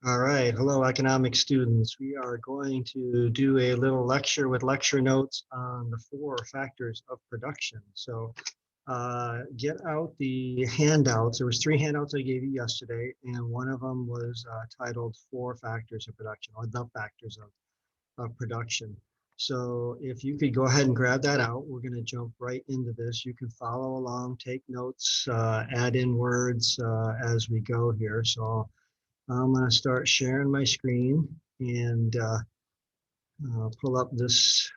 All right. Hello, economic students. We are going to do a little lecture with lecture notes on the four factors of production. So get out the handouts. There was three handouts I gave you yesterday, and one of them was titled Four Factors of Production, or the factors of production. So if you could go ahead and grab that out, we're going to jump right into this. You can follow along, take notes, add in words as we go here. So I'm going to start sharing my screen and pull up this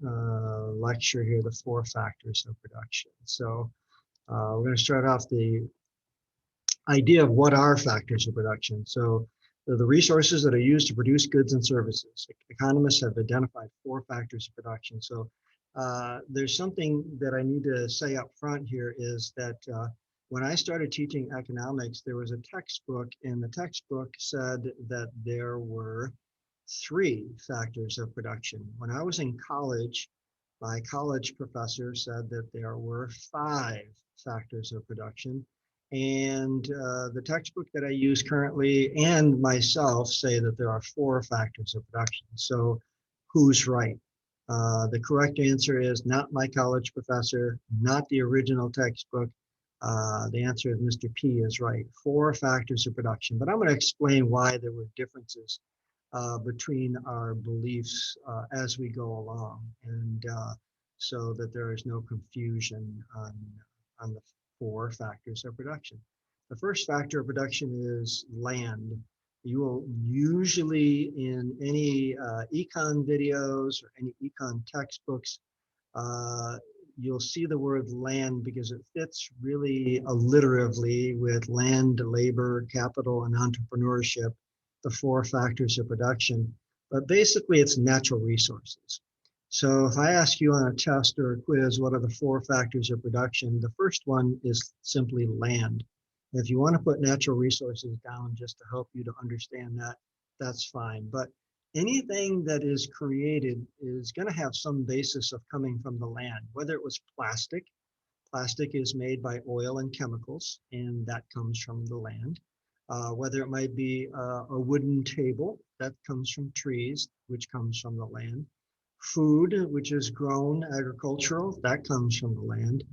lecture here, the four factors of production. So we're going to start off the idea of what are factors of production. So the resources that are used to produce goods and services. Economists have identified four factors of production. So there's something that I need to say up front here is that when I started teaching economics, there was a textbook, and the textbook said that there were three factors of production. When I was in college, my college professor said that there were five factors of production. And the textbook that I use currently and myself say that there are four factors of production. So who's right? The correct answer is not my college professor, not the original textbook. The answer is Mr. P is right. Four factors of production. But I'm going to explain why there were differences between our beliefs as we go along, and so that there is no confusion on the four factors of production. The first factor of production is land. You will usually in any econ videos or any econ textbooks, uh, you'll see the word land because it fits really alliteratively with land, labor, capital, and entrepreneurship, the four factors of production. But basically, it's natural resources. So if I ask you on a test or a quiz, what are the four factors of production? The first one is simply land. If you want to put natural resources down just to help you to understand that, that's fine. But anything that is created is going to have some basis of coming from the land, whether it was plastic. Plastic is made by oil and chemicals, and that comes from the land. Whether it might be a wooden table, that comes from trees, which comes from the land. Food, which is grown agricultural, that comes from the land.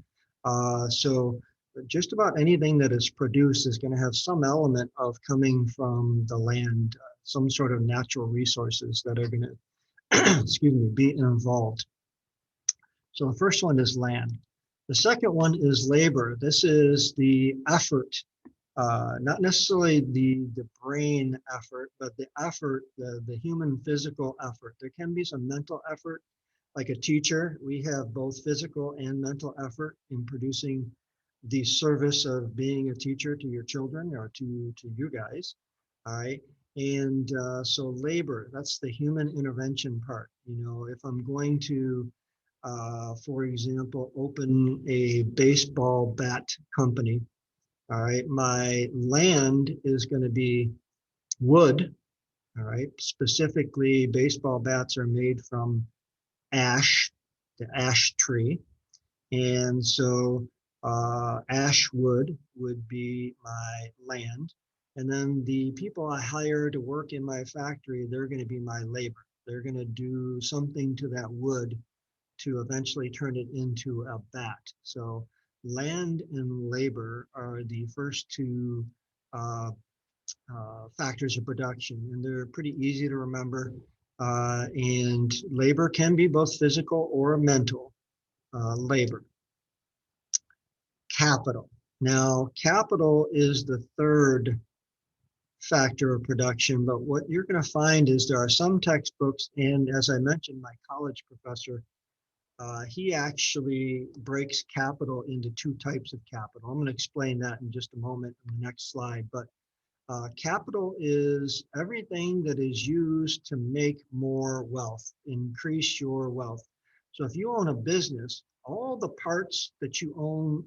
So just about anything that is produced is going to have some element of coming from the land, some sort of natural resources that are going to, excuse me, be involved. So the first one is land. The second one is labor. This is the effort, not necessarily the brain effort, but the effort, the human physical effort. There can be some mental effort. Like a teacher, we have both physical and mental effort in producing the service of being a teacher to your children or to you guys. All right. And so labor, that's the human intervention part. You know, if I'm going to for example, open a baseball bat company. All right, my land is going to be wood. All right, specifically, baseball bats are made from ash, the ash tree, and so ash would be my land. And then the people I hire to work in my factory, they're going to be my labor. They're going to do something to that wood to eventually turn it into a bat. So land and labor are the first two uh, factors of production, and they're pretty easy to remember. And labor can be both physical or mental labor. Capital. Now, capital is the third factor of production, but what you're going to find is there are some textbooks, and as I mentioned, my college professor he actually breaks capital into two types of capital. I'm going to explain that in just a moment in the next slide. But capital is everything that is used to make more wealth, increase your wealth. So if you own a business, all the parts that you own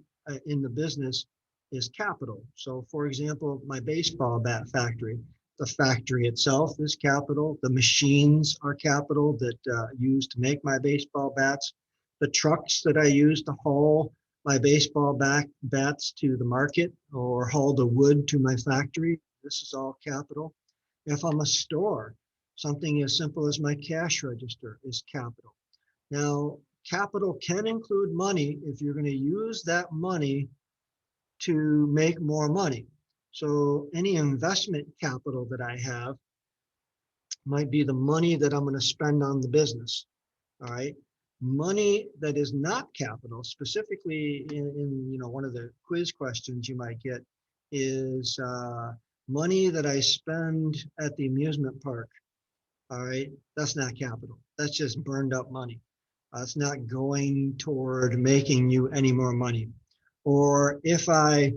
in the business is capital. So for example, my baseball bat factory, the factory itself is capital. The machines are capital that used to make my baseball bats. The trucks that I use to haul my baseball bats to the market or haul the wood to my factory, this is all capital. If I'm a store, something as simple as my cash register is capital. Now, capital can include money if you're going to use that money to make more money. So any investment capital that I have might be the money that I'm going to spend on the business. All right. Money that is not capital, specifically in one of the quiz questions you might get is money that I spend at the amusement park. All right. That's not capital. That's just burned up money. It's not going toward making you any more money. Or if I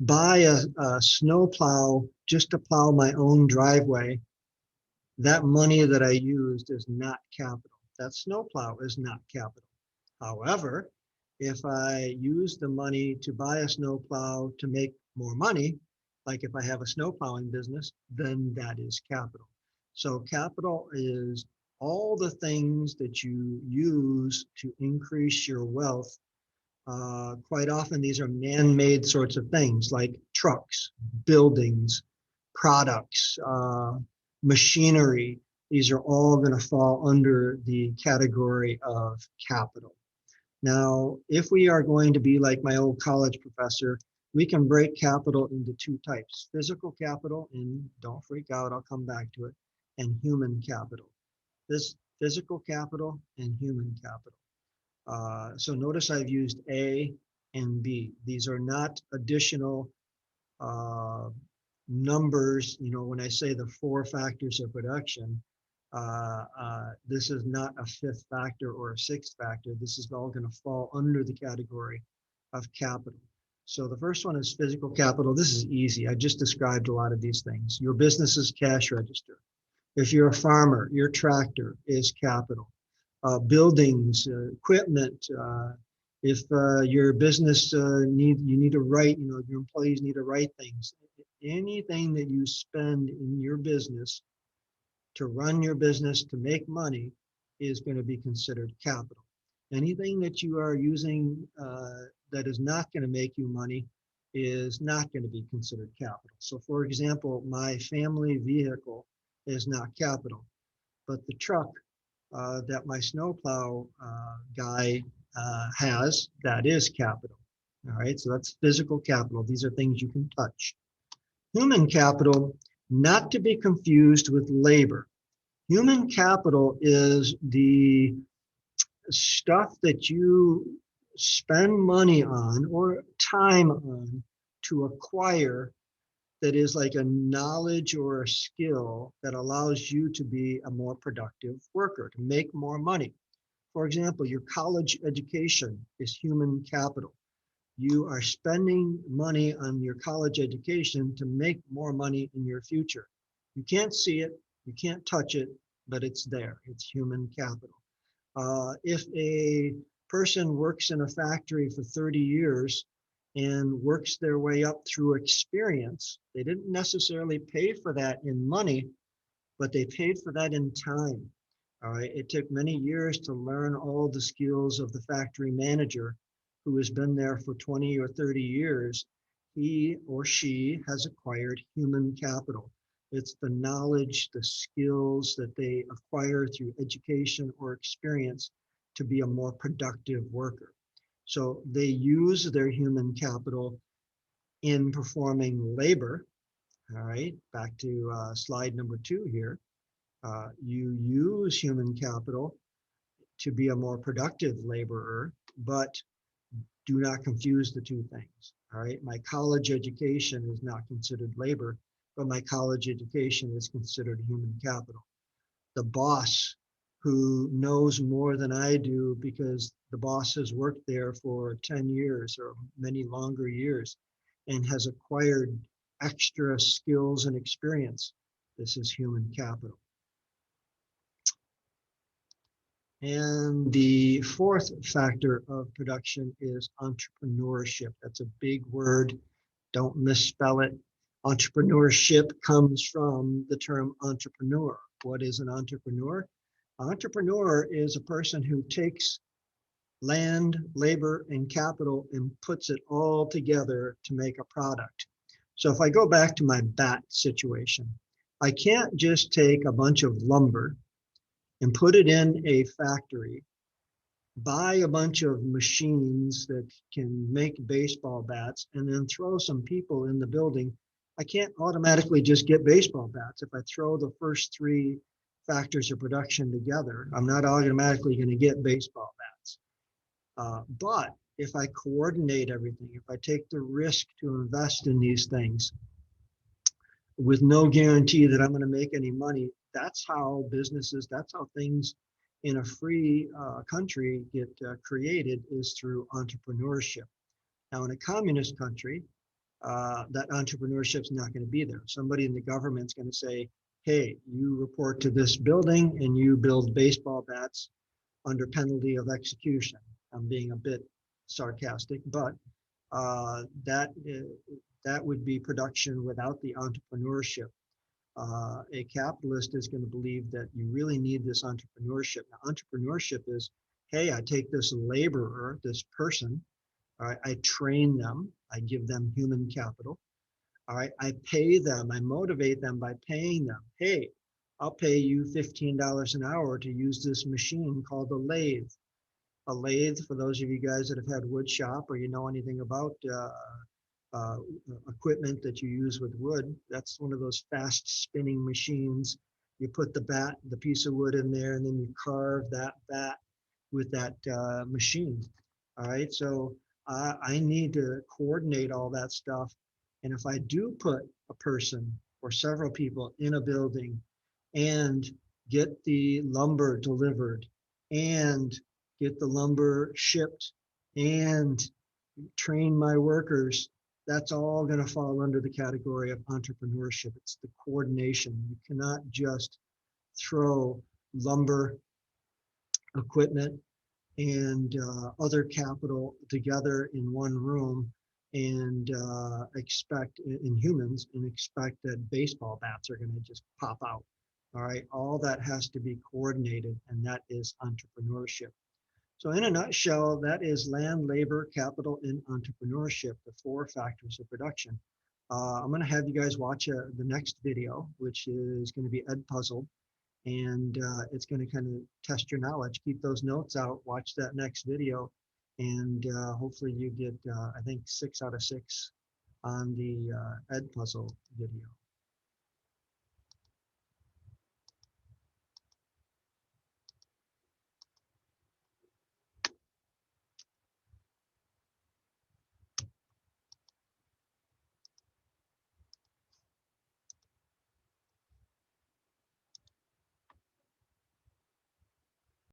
buy a snow plow just to plow my own driveway, that money that I used is not capital. That snowplow is not capital. However, if I use the money to buy a snowplow to make more money, like if I have a snowplowing business, then that is capital. So capital is all the things that you use to increase your wealth. Quite often, these are man-made sorts of things like trucks, buildings, products, machinery. These are all going to fall under the category of capital. Now, if we are going to be like my old college professor, we can break capital into two types: physical capital, and don't freak out, I'll come back to it, and human capital. This physical capital and human capital. So notice I've used A and B. These are not additional uh, numbers. When I say the 4 factors of production, this is not a 5th factor or a 6th factor. This is all going to fall under the category of capital. So the first one is physical capital. This is easy. I just described a lot of these things. Your business's cash register. If you're a farmer, your tractor is capital. Buildings, equipment. If your business you need to write, your employees need to write things. Anything that you spend in your business to run your business to make money is going to be considered capital. Anything that you are using that is not going to make you money is not going to be considered capital. So, for example, my family vehicle is not capital, but the truck that my snowplow guy has, that is capital. All right, so that's physical capital. These are things you can touch. Human capital, not to be confused with labor. Human capital is the stuff that you spend money on or time on to acquire, that is like a knowledge or a skill that allows you to be a more productive worker, to make more money. For example, your college education is human capital. You are spending money on your college education to make more money in your future. You can't see it, you can't touch it, but it's there. It's human capital. If a person works in a factory for 30 years and works their way up through experience, they didn't necessarily pay for that in money, but they paid for that in time. All right. It took many years to learn all the skills of the factory manager who has been there for 20 or 30 years. He or she has acquired human capital. It's the knowledge, the skills that they acquire through education or experience to be a more productive worker. So they use their human capital in performing labor. All right, back to slide number 2 here. You use human capital to be a more productive laborer, but do not confuse the two things. All right, my college education is not considered labor, but my college education is considered human capital. The boss who knows more than I do because the boss has worked there for 10 years or many longer years and has acquired extra skills and experience. This is human capital. And the 4th factor of production is entrepreneurship. That's a big word. Don't misspell it. Entrepreneurship comes from the term entrepreneur. What is an entrepreneur? Entrepreneur is a person who takes land, labor, and capital and puts it all together to make a product. So if I go back to my bat situation, I can't just take a bunch of lumber and put it in a factory, buy a bunch of machines that can make baseball bats, and then throw some people in the building. I can't automatically just get baseball bats. If I throw the first three factors of production together, I'm not automatically going to get baseball bats. But if I coordinate everything, if I take the risk to invest in these things with no guarantee that I'm going to make any money, that's how businesses, that's how things in a free country get created, is through entrepreneurship. Now, in a communist country, that entrepreneurship is not going to be there. Somebody in the government's going to say, hey, you report to this building and you build baseball bats under penalty of execution. I'm being a bit sarcastic, but that would be production without the entrepreneurship. A capitalist is going to believe that you really need this entrepreneurship. Now, entrepreneurship is, hey, I take this laborer, this person, all right, I train them, I give them human capital, all right, I pay them, I motivate them by paying them. Hey, I'll pay you $15 an hour to use this machine called a lathe. A lathe, for those of you guys that have had wood shop or you know anything about uh, equipment that you use with wood, that's one of those fast spinning machines. You put the piece of wood in there, and then you carve that bat with that machine. All right, so I need to coordinate all that stuff. And if I do put a person or several people in a building and get the lumber delivered and get the lumber shipped and train my workers, that's all going to fall under the category of entrepreneurship. It's the coordination. You cannot just throw lumber, equipment, and other capital together in one room and expect, in humans, and expect that baseball bats are going to just pop out. All right, all that has to be coordinated, and that is entrepreneurship. So in a nutshell, that is land, labor, capital, and entrepreneurship, the four factors of production. I'm going to have you guys watch the next video, which is going to be Edpuzzled, and it's going to kind of test your knowledge. Keep those notes out, watch that next video, and hopefully you get, I think, 6 out of 6 on the Edpuzzle video.